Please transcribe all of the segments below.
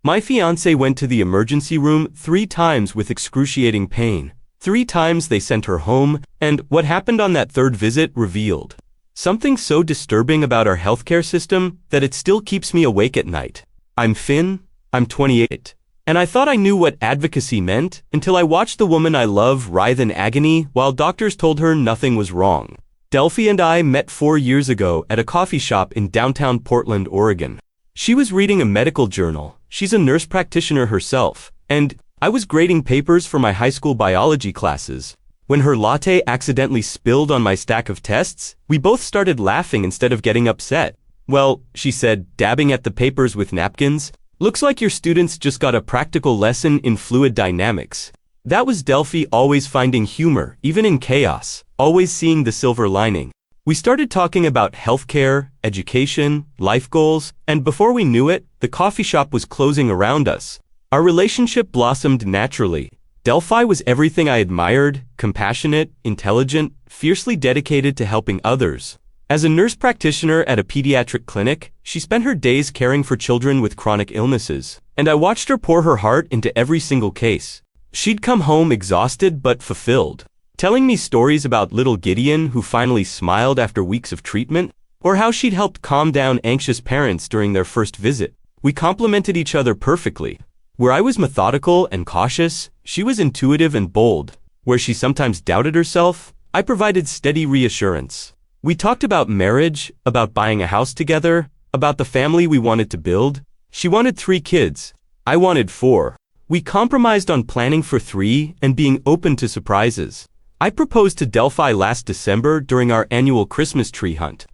My fiancée went to the emergency room 3 times with excruciating pain. 3 times they sent her home, and what happened on that 3rd visit revealed something so disturbing about our healthcare system that it still keeps me awake at night. I'm Finn, I'm 28, and I thought I knew what advocacy meant until I watched the woman I love writhe in agony while doctors told her nothing was wrong. Delphi and I met 4 years ago at a coffee shop in downtown Portland, Oregon. She was reading a medical journal. She's a nurse practitioner herself, and I was grading papers for my high school biology classes. When her latte accidentally spilled on my stack of tests, we both started laughing instead of getting upset. "Well," she said, dabbing at the papers with napkins, "looks like your students just got a practical lesson in fluid dynamics." That was Delphi always finding humor, even in chaos, always seeing the silver lining. We started talking about healthcare, education, life goals, and before we knew it, the coffee shop was closing around us. Our relationship blossomed naturally. Delphi was everything I admired: compassionate, intelligent, fiercely dedicated to helping others. As a nurse practitioner at a pediatric clinic, she spent her days caring for children with chronic illnesses, and I watched her pour her heart into every single case. She'd come home exhausted but fulfilled, telling me stories about little Gideon who finally smiled after weeks of treatment, or how she'd helped calm down anxious parents during their first visit. We complemented each other perfectly. Where I was methodical and cautious, she was intuitive and bold. Where she sometimes doubted herself, I provided steady reassurance. We talked about marriage, about buying a house together, about the family we wanted to build. She wanted 3 kids. I wanted 4. We compromised on planning for 3 and being open to surprises. I proposed to Delphi last December during our annual Christmas tree hunt.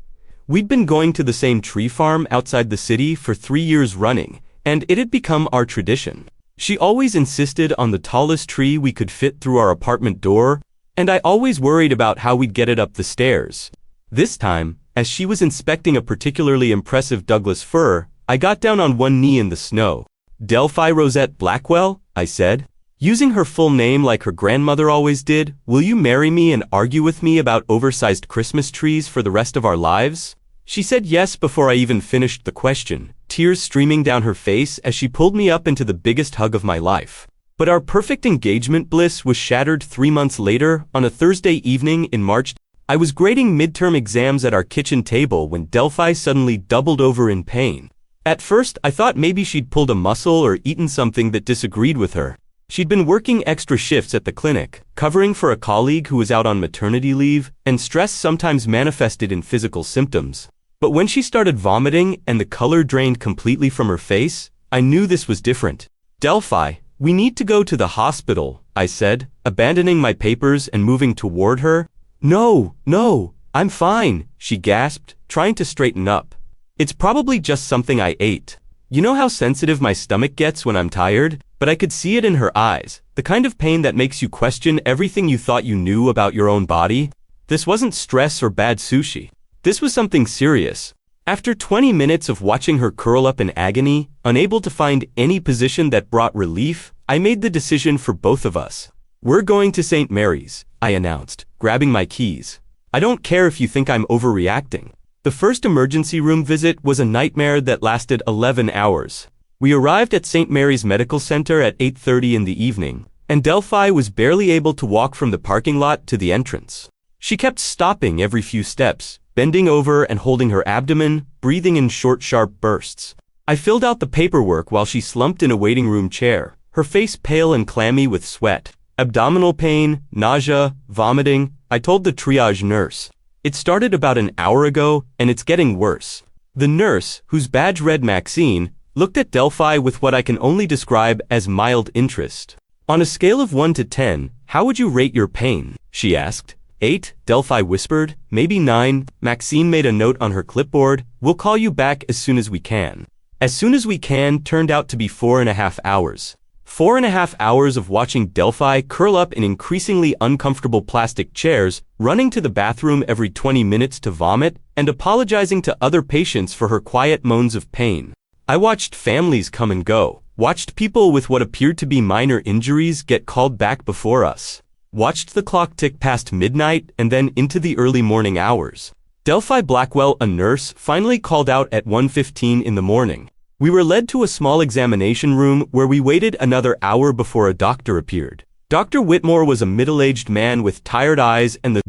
We'd been going to the same tree farm outside the city for 3 years running, and it had become our tradition. She always insisted on the tallest tree we could fit through our apartment door, and I always worried about how we'd get it up the stairs. This time, as she was inspecting a particularly impressive Douglas fir, I got down on one knee in the snow. "Delphi Rosette Blackwell," I said, using her full name like her grandmother always did, "will you marry me and argue with me about oversized Christmas trees for the rest of our lives?" She said yes before I even finished the question, tears streaming down her face as she pulled me up into the biggest hug of my life. But our perfect engagement bliss was shattered 3 months later on a Thursday evening in March. I was grading midterm exams at our kitchen table when Delphi suddenly doubled over in pain. At first, I thought maybe she'd pulled a muscle or eaten something that disagreed with her. She'd been working extra shifts at the clinic, covering for a colleague who was out on maternity leave, and stress sometimes manifested in physical symptoms. But when she started vomiting and the color drained completely from her face, I knew this was different. "Delphi, we need to go to the hospital," I said, abandoning my papers and moving toward her. No, I'm fine," she gasped, trying to straighten up. "It's probably just something I ate. You know how sensitive my stomach gets when I'm tired?" But I could see it in her eyes, the kind of pain that makes you question everything you thought you knew about your own body. This wasn't stress or bad sushi. This was something serious. After 20 minutes of watching her curl up in agony, unable to find any position that brought relief, I made the decision for both of us. "We're going to St. Mary's," I announced, grabbing my keys. "I don't care if you think I'm overreacting." The first emergency room visit was a nightmare that lasted 11 hours. We arrived at St. Mary's Medical Center at 8:30 in the evening, and Delphi was barely able to walk from the parking lot to the entrance. She kept stopping every few steps, bending over and holding her abdomen, breathing in short, sharp bursts. I filled out the paperwork while she slumped in a waiting room chair, her face pale and clammy with sweat. Abdominal pain, nausea, vomiting. I told the triage nurse. "It started about an hour ago, and it's getting worse." The nurse, whose badge read Maxine, looked at Delphi with what I can only describe as mild interest. "On a scale of 1 to 10, how would you rate your pain?" she asked. 8, Delphi whispered. "Maybe 9, Maxine made a note on her clipboard. "We'll call you back as soon as we can." As soon as we can turned out to be 4.5 hours. 4.5 hours of watching Delphi curl up in increasingly uncomfortable plastic chairs, running to the bathroom every 20 minutes to vomit, and apologizing to other patients for her quiet moans of pain. I watched families come and go, watched people with what appeared to be minor injuries get called back before us, watched the clock tick past midnight and then into the early morning hours. Delphi Blackwell, a nurse, finally called out at 1:15 in the morning. We were led to a small examination room where we waited another hour before a doctor appeared. Dr. Whitmore was a middle-aged man with tired eyes and the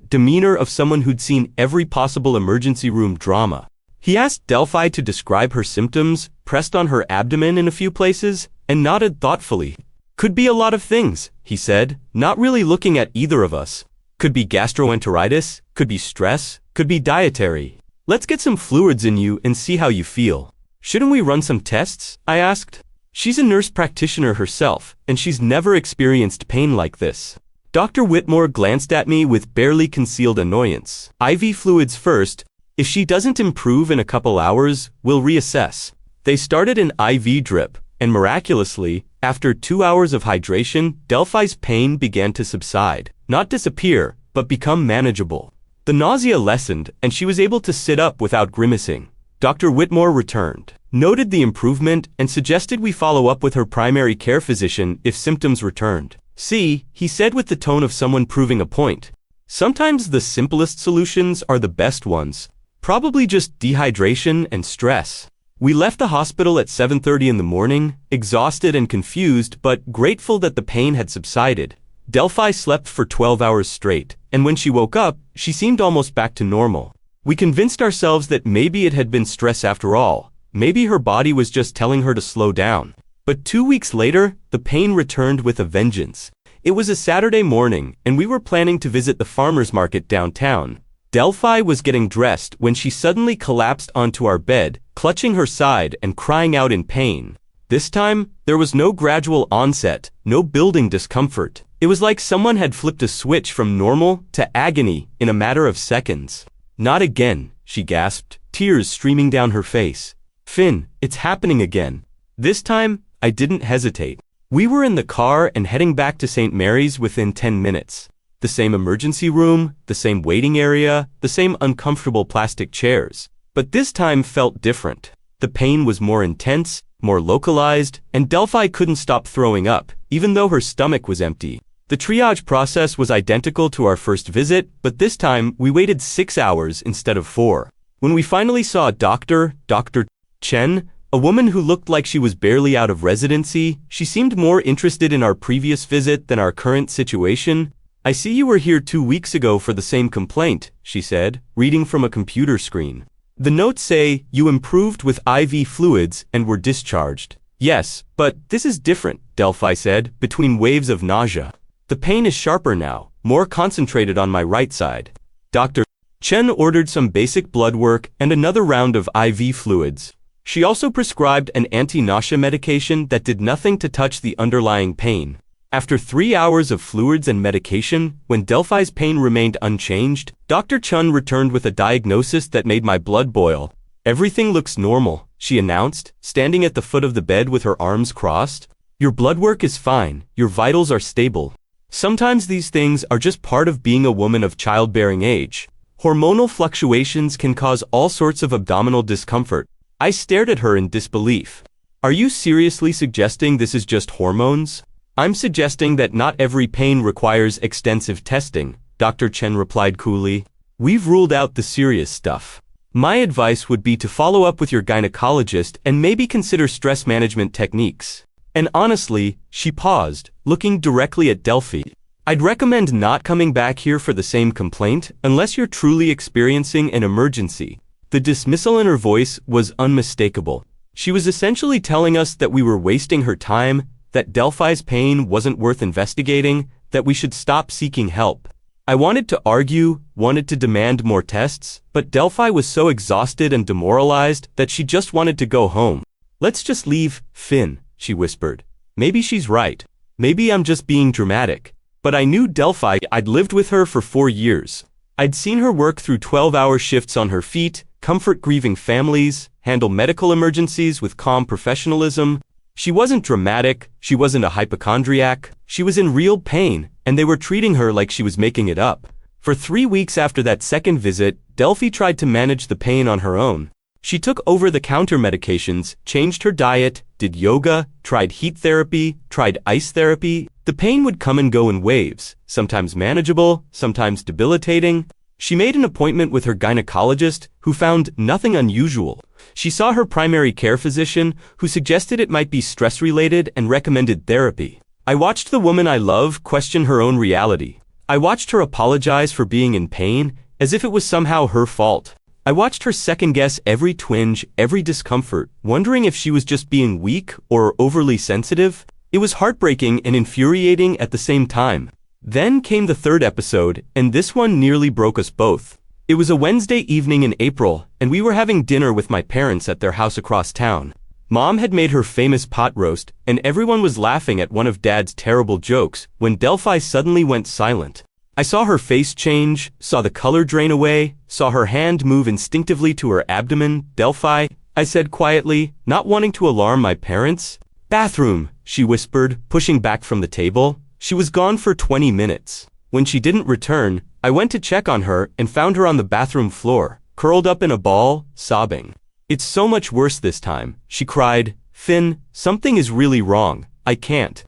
demeanor of someone who'd seen every possible emergency room drama. He asked Delphi to describe her symptoms, pressed on her abdomen in a few places, and nodded thoughtfully. "Could be a lot of things," he said, not really looking at either of us. "Could be gastroenteritis, could be stress, could be dietary. Let's get some fluids in you and see how you feel." "Shouldn't we run some tests?" I asked. She's a nurse practitioner herself, and she's never experienced pain like this. Dr. Whitmore glanced at me with barely concealed annoyance. "IV fluids first. If she doesn't improve in a couple hours, we'll reassess." They started an IV drip, and miraculously, after 2 hours of hydration, Delphi's pain began to subside. Not disappear, but become manageable. The nausea lessened, and she was able to sit up without grimacing. Dr. Whitmore returned, noted the improvement, and suggested we follow up with her primary care physician if symptoms returned. "See," he said with the tone of someone proving a point. "Sometimes the simplest solutions are the best ones. Probably just dehydration and stress." We left the hospital at 7:30 in the morning, exhausted and confused, but grateful that the pain had subsided. Delphi slept for 12 hours straight, and when she woke up, she seemed almost back to normal. We convinced ourselves that maybe it had been stress after all. Maybe her body was just telling her to slow down. But 2 weeks later, the pain returned with a vengeance. It was a Saturday morning, and we were planning to visit the farmer's market downtown. Delphi was getting dressed when she suddenly collapsed onto our bed, clutching her side and crying out in pain. This time, there was no gradual onset, no building discomfort. It was like someone had flipped a switch from normal to agony in a matter of seconds. "Not again," she gasped, tears streaming down her face. "Finn, it's happening again." This time, I didn't hesitate. We were in the car and heading back to St. Mary's within 10 minutes. The same emergency room, the same waiting area, the same uncomfortable plastic chairs. But this time felt different. The pain was more intense, more localized, and Delphi couldn't stop throwing up, even though her stomach was empty. The triage process was identical to our first visit, but this time we waited 6 hours instead of 4. When we finally saw a doctor, Dr. Chen, a woman who looked like she was barely out of residency, she seemed more interested in our previous visit than our current situation. "I see you were here 2 weeks ago for the same complaint," she said, reading from a computer screen. "The notes say you improved with IV fluids and were discharged." "Yes, but this is different," Delphi said, between waves of nausea. "The pain is sharper now, more concentrated on my right side." Dr. Chen ordered some basic blood work and another round of IV fluids. She also prescribed an anti-nausea medication that did nothing to touch the underlying pain. After 3 hours of fluids and medication, when Delphi's pain remained unchanged, Dr. Chun returned with a diagnosis that made my blood boil. "Everything looks normal," she announced, standing at the foot of the bed with her arms crossed. "Your blood work is fine, your vitals are stable. Sometimes these things are just part of being a woman of childbearing age. Hormonal fluctuations can cause all sorts of abdominal discomfort." I stared at her in disbelief. "Are you seriously suggesting this is just hormones?" "I'm suggesting that not every pain requires extensive testing," Dr. Chen replied coolly. "We've ruled out the serious stuff. My advice would be to follow up with your gynecologist and maybe consider stress management techniques." And honestly, she paused, looking directly at Delphi. "I'd recommend not coming back here for the same complaint unless you're truly experiencing an emergency." The dismissal in her voice was unmistakable. She was essentially telling us that we were wasting her time, that Delphi's pain wasn't worth investigating, that we should stop seeking help. I wanted to argue, wanted to demand more tests, but Delphi was so exhausted and demoralized that she just wanted to go home. "Let's just leave, Finn," she whispered. "Maybe she's right. Maybe I'm just being dramatic." But I knew Delphi. I'd lived with her for 4 years. I'd seen her work through 12-hour shifts on her feet, comfort grieving families, handle medical emergencies with calm professionalism. She wasn't dramatic, she wasn't a hypochondriac, she was in real pain, and they were treating her like she was making it up. For 3 weeks after that second visit, Delphi tried to manage the pain on her own. She took over-the-counter medications, changed her diet, did yoga, tried heat therapy, tried ice therapy. The pain would come and go in waves, sometimes manageable, sometimes debilitating. She made an appointment with her gynecologist, who found nothing unusual. She saw her primary care physician, who suggested it might be stress-related and recommended therapy. I watched the woman I love question her own reality. I watched her apologize for being in pain, as if it was somehow her fault. I watched her second-guess every twinge, every discomfort, wondering if she was just being weak or overly sensitive. It was heartbreaking and infuriating at the same time. Then came the third episode, and this one nearly broke us both. It was a Wednesday evening in April, and we were having dinner with my parents at their house across town. Mom had made her famous pot roast, and everyone was laughing at one of Dad's terrible jokes when Delphi suddenly went silent. I saw her face change, saw the color drain away, saw her hand move instinctively to her abdomen. "Delphi," I said quietly, not wanting to alarm my parents. "Bathroom," she whispered, pushing back from the table. She was gone for 20 minutes. When she didn't return, I went to check on her and found her on the bathroom floor, curled up in a ball, sobbing. "It's so much worse this time," she cried. "Finn, something is really wrong. I can't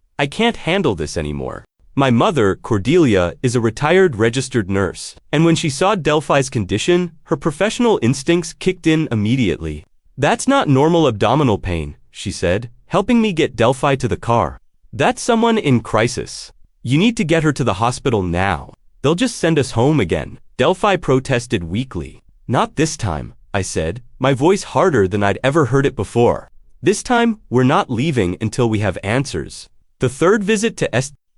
handle this anymore." My mother, Cordelia, is a retired registered nurse, and when she saw Delphi's condition, her professional instincts kicked in immediately. "That's not normal abdominal pain," she said, helping me get Delphi to the car. "That's someone in crisis. You need to get her to the hospital now. They'll just send us home again," Delphi protested weakly. "Not this time," I said, my voice harder than I'd ever heard it before. "This time, we're not leaving until we have answers." The third visit to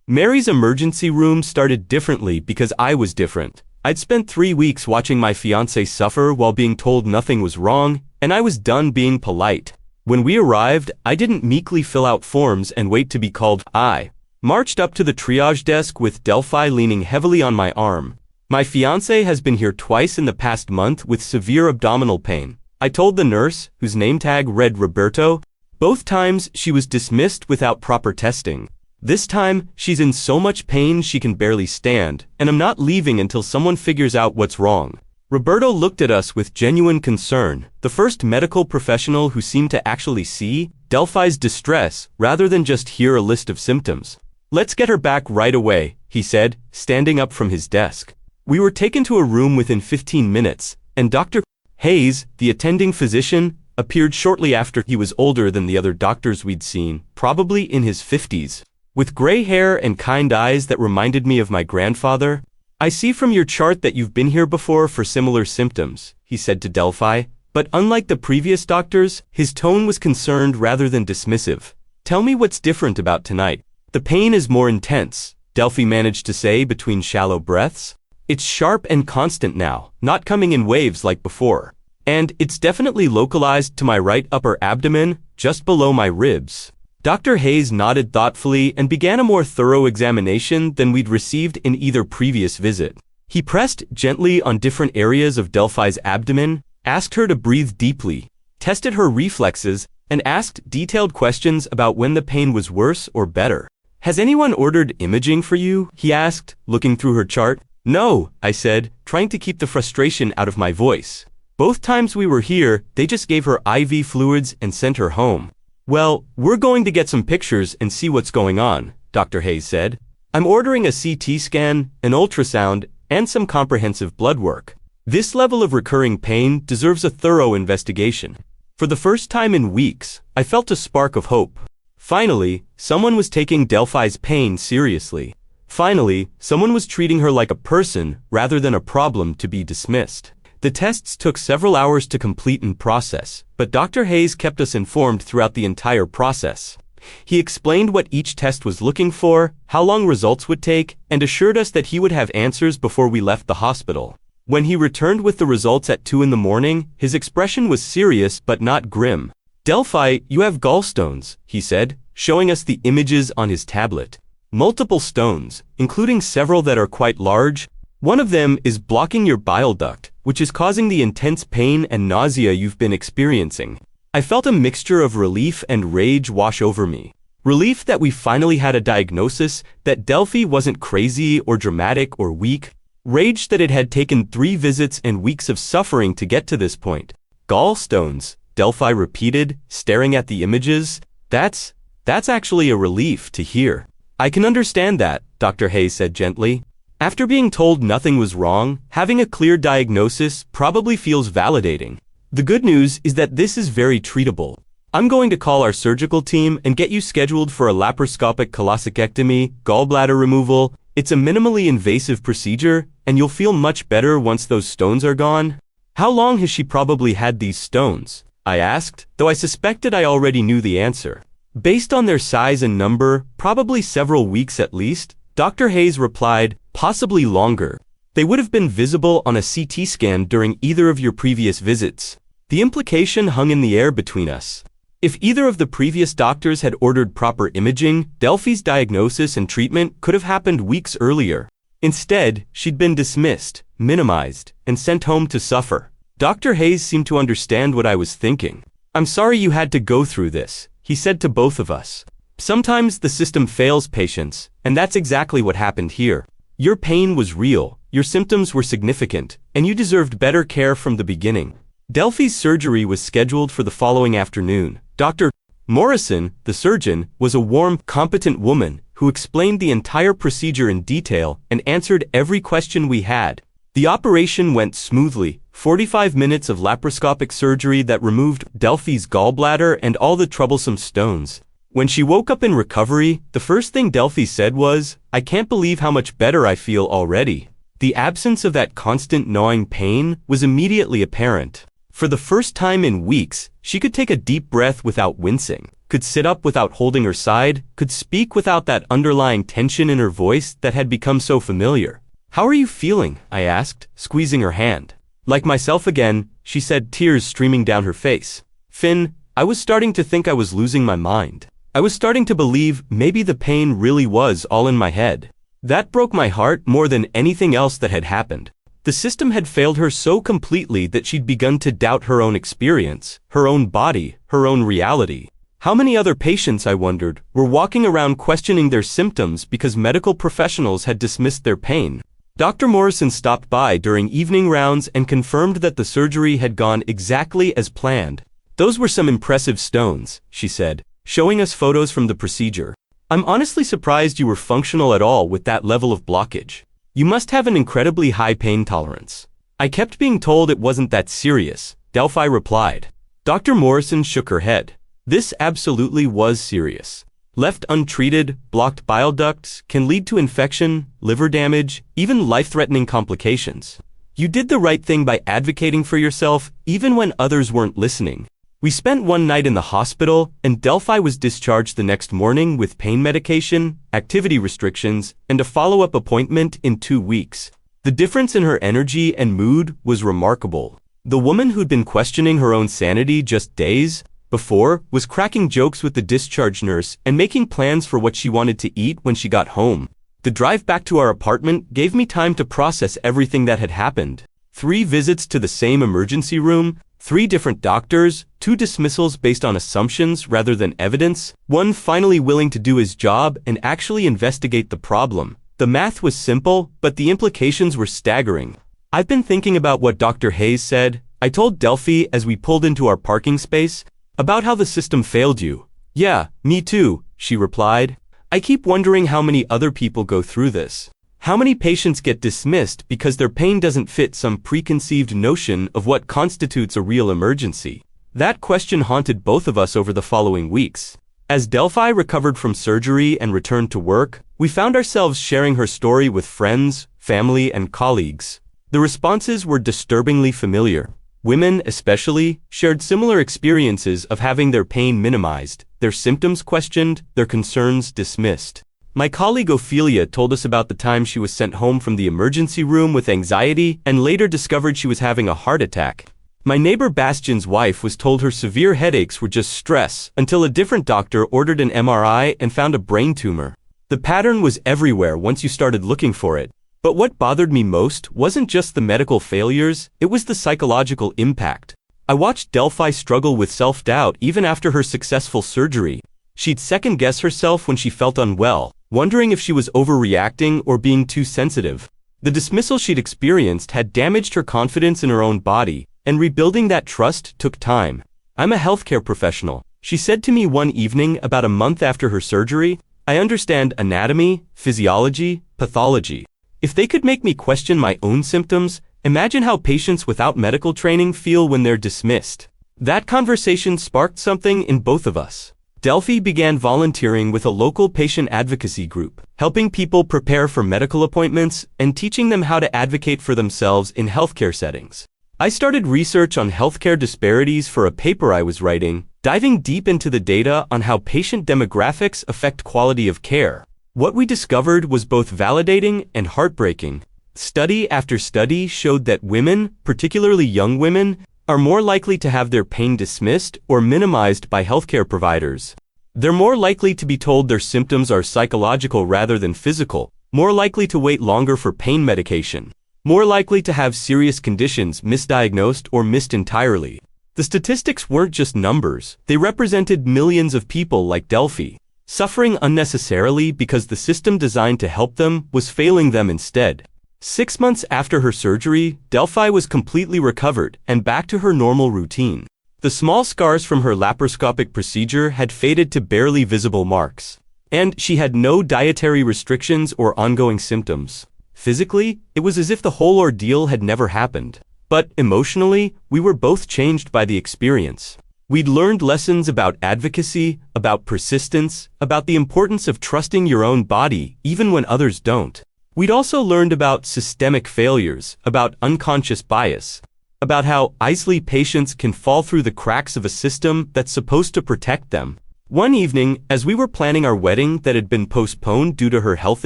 Mary's emergency room started differently because I was different. I'd spent 3 weeks watching my fiancé suffer while being told nothing was wrong, and I was done being polite. When we arrived, I didn't meekly fill out forms and wait to be called. I marched up to the triage desk with Delphi leaning heavily on my arm. "My fiancé has been here twice in the past month with severe abdominal pain," I told the nurse, whose name tag read Roberto. "Both times, she was dismissed without proper testing. This time, she's in so much pain she can barely stand, and I'm not leaving until someone figures out what's wrong." Roberto looked at us with genuine concern, the first medical professional who seemed to actually see Delphi's distress rather than just hear a list of symptoms. "Let's get her back right away," he said, standing up from his desk. We were taken to a room within 15 minutes, and Dr. Hayes, the attending physician, appeared shortly after. He was older than the other doctors we'd seen, probably in his 50s. With gray hair and kind eyes that reminded me of my grandfather. "I see from your chart that you've been here before for similar symptoms," he said to Delphi, but unlike the previous doctors, his tone was concerned rather than dismissive. "Tell me what's different about tonight." "The pain is more intense," Delphi managed to say between shallow breaths. "It's sharp and constant now, not coming in waves like before. And it's definitely localized to my right upper abdomen, just below my ribs." Dr. Hayes nodded thoughtfully and began a more thorough examination than we'd received in either previous visit. He pressed gently on different areas of Delphi's abdomen, asked her to breathe deeply, tested her reflexes, and asked detailed questions about when the pain was worse or better. "Has anyone ordered imaging for you?" he asked, looking through her chart. "No," I said, trying to keep the frustration out of my voice. "Both times we were here, they just gave her IV fluids and sent her home." "Well, we're going to get some pictures and see what's going on," Dr. Hayes said. "I'm ordering a CT scan, an ultrasound, and some comprehensive blood work. This level of recurring pain deserves a thorough investigation." For the first time in weeks, I felt a spark of hope. Finally, someone was taking Delphi's pain seriously. Finally, someone was treating her like a person rather than a problem to be dismissed. The tests took several hours to complete and process, but Dr. Hayes kept us informed throughout the entire process. He explained what each test was looking for, how long results would take, and assured us that he would have answers before we left the hospital. When he returned with the results at 2 in the morning, his expression was serious but not grim. "Delphi, you have gallstones," he said, showing us the images on his tablet. "Multiple stones, including several that are quite large. One of them is blocking your bile duct, which is causing the intense pain and nausea you've been experiencing." I felt a mixture of relief and rage wash over me. Relief that we finally had a diagnosis, that Delphi wasn't crazy or dramatic or weak. Rage that it had taken 3 visits and weeks of suffering to get to this point. "Gallstones," Delphi repeated, staring at the images. That's actually a relief to hear." "I can understand that," Dr. Hayes said gently. "After being told nothing was wrong, having a clear diagnosis probably feels validating. The good news is that this is very treatable. I'm going to call our surgical team and get you scheduled for a laparoscopic cholecystectomy, gallbladder removal. It's a minimally invasive procedure, and you'll feel much better once those stones are gone. How long has she probably had these stones? I asked, though I suspected I already knew the answer. Based on their size and number, probably several weeks at least, Dr. Hayes replied, possibly longer. They would have been visible on a CT scan during either of your previous visits. The implication hung in the air between us. If either of the previous doctors had ordered proper imaging, Delphi's diagnosis and treatment could have happened weeks earlier. Instead, she'd been dismissed, minimized, and sent home to suffer. Dr. Hayes seemed to understand what I was thinking. I'm sorry you had to go through this, he said to both of us. Sometimes the system fails patients, and that's exactly what happened here. Your pain was real, your symptoms were significant, and you deserved better care from the beginning. Delphi's surgery was scheduled for the following afternoon. Dr. Morrison, the surgeon, was a warm, competent woman who explained the entire procedure in detail and answered every question we had. The operation went smoothly. 45 minutes of laparoscopic surgery that removed Delphi's gallbladder and all the troublesome stones. When she woke up in recovery, the first thing Delphi said was, "I can't believe how much better I feel already." The absence of that constant gnawing pain was immediately apparent. For the first time in weeks, she could take a deep breath without wincing, could sit up without holding her side, could speak without that underlying tension in her voice that had become so familiar. "How are you feeling?" I asked, squeezing her hand. "Like myself again," she said, tears streaming down her face. "Finn, I was starting to think I was losing my mind. I was starting to believe maybe the pain really was all in my head. That broke my heart more than anything else that had happened. The system had failed her so completely that she'd begun to doubt her own experience, her own body, her own reality. How many other patients, I wondered, were walking around questioning their symptoms because medical professionals had dismissed their pain? Dr. Morrison stopped by during evening rounds and confirmed that the surgery had gone exactly as planned. "Those were some impressive stones," she said, showing us photos from the procedure. "I'm honestly surprised you were functional at all with that level of blockage. You must have an incredibly high pain tolerance." "I kept being told it wasn't that serious," Delphi replied. Dr. Morrison shook her head. "This absolutely was serious. Left untreated, blocked bile ducts can lead to infection, liver damage, even life-threatening complications. You did the right thing by advocating for yourself, even when others weren't listening." We spent one night in the hospital, and Delphi was discharged the next morning with pain medication, activity restrictions, and a follow-up appointment in 2 weeks. The difference in her energy and mood was remarkable. The woman who'd been questioning her own sanity just days before was cracking jokes with the discharge nurse and making plans for what she wanted to eat when she got home. The drive back to our apartment gave me time to process everything that had happened. 3 visits to the same emergency room, 3 different doctors, 2 dismissals based on assumptions rather than evidence, 1 finally willing to do his job and actually investigate the problem. The math was simple, but the implications were staggering. "I've been thinking about what Dr. Hayes said," I told Delphi as we pulled into our parking space, "about how the system failed you." "Yeah, me too," she replied. "I keep wondering how many other people go through this. How many patients get dismissed because their pain doesn't fit some preconceived notion of what constitutes a real emergency?" That question haunted both of us over the following weeks. As Delphi recovered from surgery and returned to work, we found ourselves sharing her story with friends, family, and colleagues. The responses were disturbingly familiar. Women, especially, shared similar experiences of having their pain minimized, their symptoms questioned, their concerns dismissed. My colleague Ophelia told us about the time she was sent home from the emergency room with anxiety and later discovered she was having a heart attack. My neighbor Bastian's wife was told her severe headaches were just stress until a different doctor ordered an MRI and found a brain tumor. The pattern was everywhere once you started looking for it. But what bothered me most wasn't just the medical failures, it was the psychological impact. I watched Delphi struggle with self-doubt even after her successful surgery. She'd second-guess herself when she felt unwell, wondering if she was overreacting or being too sensitive. The dismissal she'd experienced had damaged her confidence in her own body, and rebuilding that trust took time. "I'm a healthcare professional," she said to me one evening about a month after her surgery. "I understand anatomy, physiology, pathology. If they could make me question my own symptoms, Imagine how patients without medical training feel when they're dismissed. That conversation sparked something in both of us. Delphi began volunteering with a local patient advocacy group, helping people prepare for medical appointments and teaching them how to advocate for themselves in healthcare settings. I started research on healthcare disparities for a paper I was writing, diving deep into the data on how patient demographics affect quality of care. What we discovered was both validating and heartbreaking. Study after study showed that women, particularly young women, are more likely to have their pain dismissed or minimized by healthcare providers. They're more likely to be told their symptoms are psychological rather than physical, more likely to wait longer for pain medication, more likely to have serious conditions misdiagnosed or missed entirely. The statistics weren't just numbers, they represented millions of people like Delphi, suffering unnecessarily because the system designed to help them was failing them instead. 6 months after her surgery, Delphi was completely recovered and back to her normal routine. The small scars from her laparoscopic procedure had faded to barely visible marks, and she had no dietary restrictions or ongoing symptoms. Physically, it was as if the whole ordeal had never happened. But emotionally, we were both changed by the experience. We'd learned lessons about advocacy, about persistence, about the importance of trusting your own body even when others don't. We'd also learned about systemic failures, about unconscious bias, about how easily patients can fall through the cracks of a system that's supposed to protect them. One evening, as we were planning our wedding that had been postponed due to her health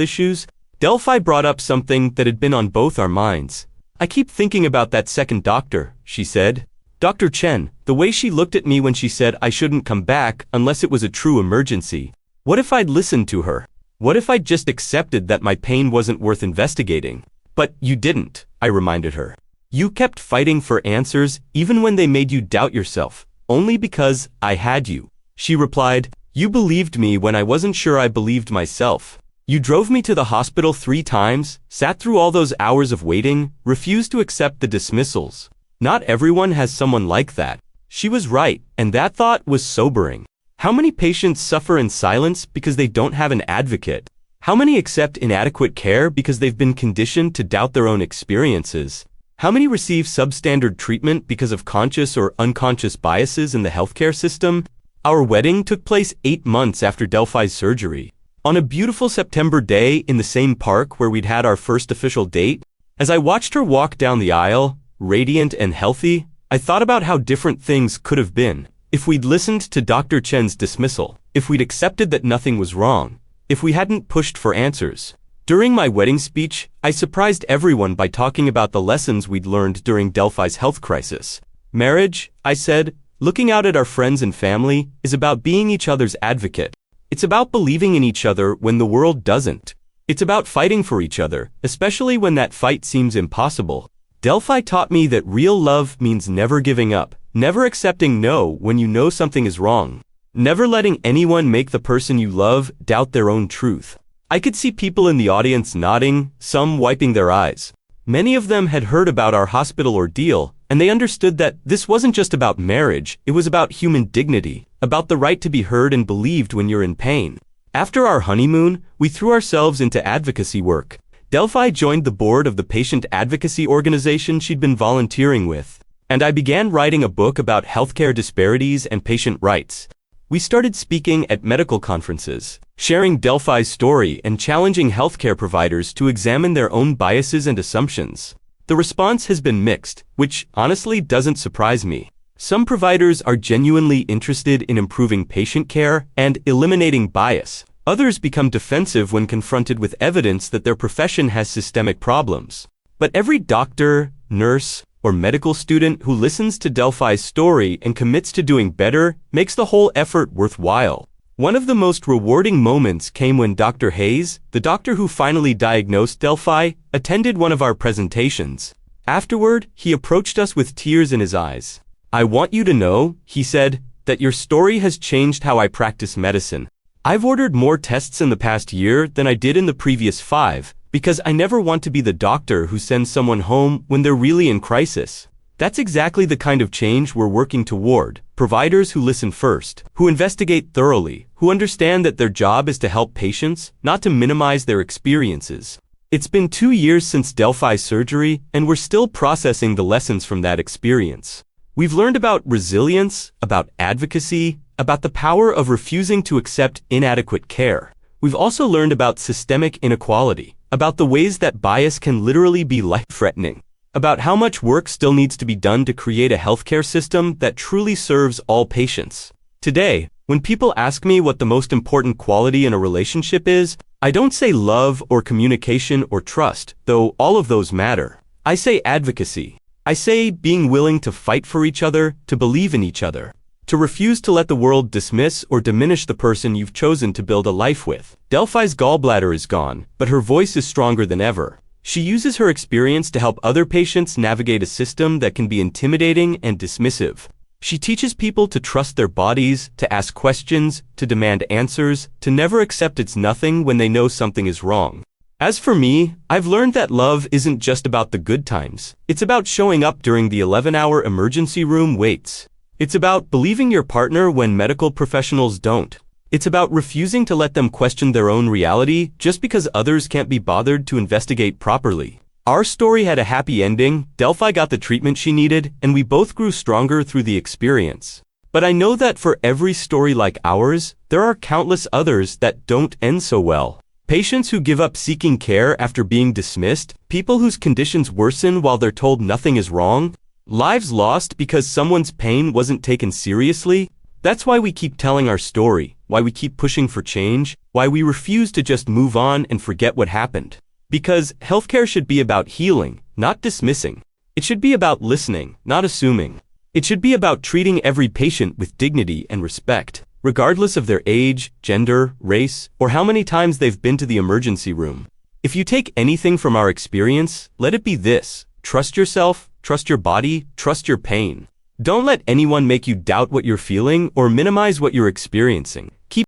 issues, Delphi brought up something that had been on both our minds. "I keep thinking about that second doctor," she said. "Dr. Chen, the way she looked at me when she said I shouldn't come back unless it was a true emergency. What if I'd listened to her? What if I'd just accepted that my pain wasn't worth investigating?" "But you didn't," I reminded her. "You kept fighting for answers even when they made you doubt yourself, only because I had you." She replied, "You believed me when I wasn't sure I believed myself. You drove me to the hospital 3 times, sat through all those hours of waiting, refused to accept the dismissals. Not everyone has someone like that." She was right, and that thought was sobering. How many patients suffer in silence because they don't have an advocate? How many accept inadequate care because they've been conditioned to doubt their own experiences? How many receive substandard treatment because of conscious or unconscious biases in the healthcare system? Our wedding took place 8 months after Delphi's surgery. On a beautiful September day in the same park where we'd had our first official date, as I watched her walk down the aisle, radiant and healthy, I thought about how different things could have been if we'd listened to Dr. Chen's dismissal, if we'd accepted that nothing was wrong, if we hadn't pushed for answers. During my wedding speech, I surprised everyone by talking about the lessons we'd learned during Delphi's health crisis. Marriage, I said, looking out at our friends and family, is about being each other's advocate. It's about believing in each other when the world doesn't. It's about fighting for each other, especially when that fight seems impossible. Delphi taught me that real love means never giving up, never accepting no when you know something is wrong, never letting anyone make the person you love doubt their own truth. I could see people in the audience nodding, some wiping their eyes. Many of them had heard about our hospital ordeal, and they understood that this wasn't just about marriage, it was about human dignity, about the right to be heard and believed when you're in pain. After our honeymoon, we threw ourselves into advocacy work. Delphi joined the board of the patient advocacy organization she'd been volunteering with, and I began writing a book about healthcare disparities and patient rights. We started speaking at medical conferences, sharing Delphi's story and challenging healthcare providers to examine their own biases and assumptions. The response has been mixed, which honestly doesn't surprise me. Some providers are genuinely interested in improving patient care and eliminating bias. Others become defensive when confronted with evidence that their profession has systemic problems. But every doctor, nurse, or medical student who listens to Delphi's story and commits to doing better makes the whole effort worthwhile. One of the most rewarding moments came when Dr. Hayes, the doctor who finally diagnosed Delphi, attended one of our presentations. Afterward, he approached us with tears in his eyes. "I want you to know," he said, "that your story has changed how I practice medicine. I've ordered more tests in the past year than I did in the previous 5, because I never want to be the doctor who sends someone home when they're really in crisis." That's exactly the kind of change we're working toward. Providers who listen first, who investigate thoroughly, who understand that their job is to help patients, not to minimize their experiences. It's been 2 years since Delphi's surgery, and we're still processing the lessons from that experience. We've learned about resilience, about advocacy, about the power of refusing to accept inadequate care. We've also learned about systemic inequality, about the ways that bias can literally be life-threatening, about how much work still needs to be done to create a healthcare system that truly serves all patients. Today, when people ask me what the most important quality in a relationship is, I don't say love or communication or trust, though all of those matter. I say advocacy. I say being willing to fight for each other, to believe in each other, to refuse to let the world dismiss or diminish the person you've chosen to build a life with. Delphi's gallbladder is gone, but her voice is stronger than ever. She uses her experience to help other patients navigate a system that can be intimidating and dismissive. She teaches people to trust their bodies, to ask questions, to demand answers, to never accept it's nothing when they know something is wrong. As for me, I've learned that love isn't just about the good times. It's about showing up during the 11-hour emergency room waits. It's about believing your partner when medical professionals don't. It's about refusing to let them question their own reality just because others can't be bothered to investigate properly. Our story had a happy ending, Delphi got the treatment she needed, and we both grew stronger through the experience. But I know that for every story like ours, there are countless others that don't end so well. Patients who give up seeking care after being dismissed, people whose conditions worsen while they're told nothing is wrong, lives lost because someone's pain wasn't taken seriously. That's why we keep telling our story, why we keep pushing for change, why we refuse to just move on and forget what happened. Because healthcare should be about healing, not dismissing. It should be about listening, not assuming. It should be about treating every patient with dignity and respect, regardless of their age, gender, race, or how many times they've been to the emergency room. If you take anything from our experience, let it be this: trust yourself, trust your body, trust your pain. Don't let anyone make you doubt what you're feeling or minimize what you're experiencing. Keep